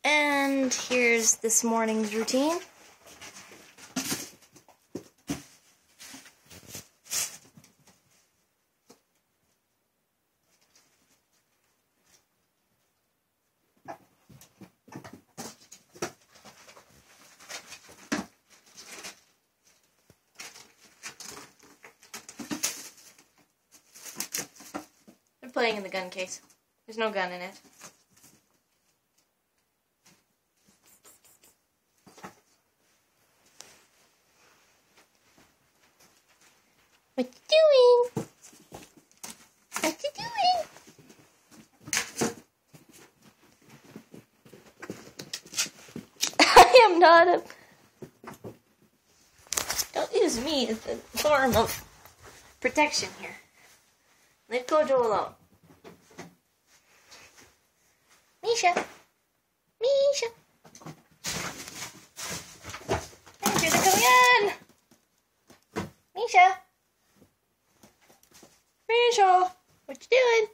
And here's this morning's routine. They're playing in the gun case. There's no gun in it. What you doing? What you doing? I am not a... Don't use me as a form of protection here. Leave Kojo alone. Misha. Misha. Andrew, they're coming on. Misha. Misha. What you doing?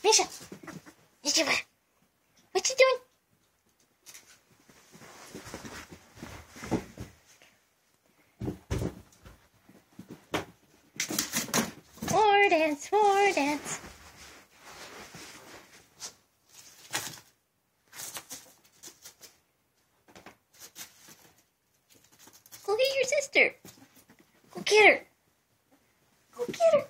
Misha. Misha. What you doing? More dance, more dance. Go get your sister. Go get her. Go get her.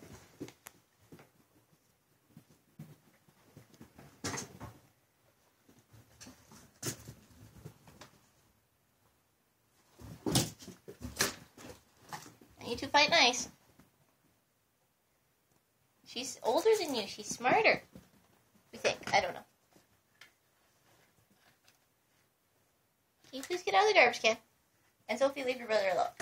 You two fight nice. She's older than you. She's smarter. We think. I don't know. Can you please get out of the garbage can? And Sophie, leave your brother alone.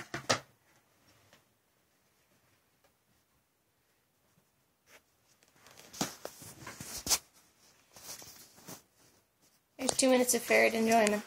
There's 2 minutes of ferret enjoyment.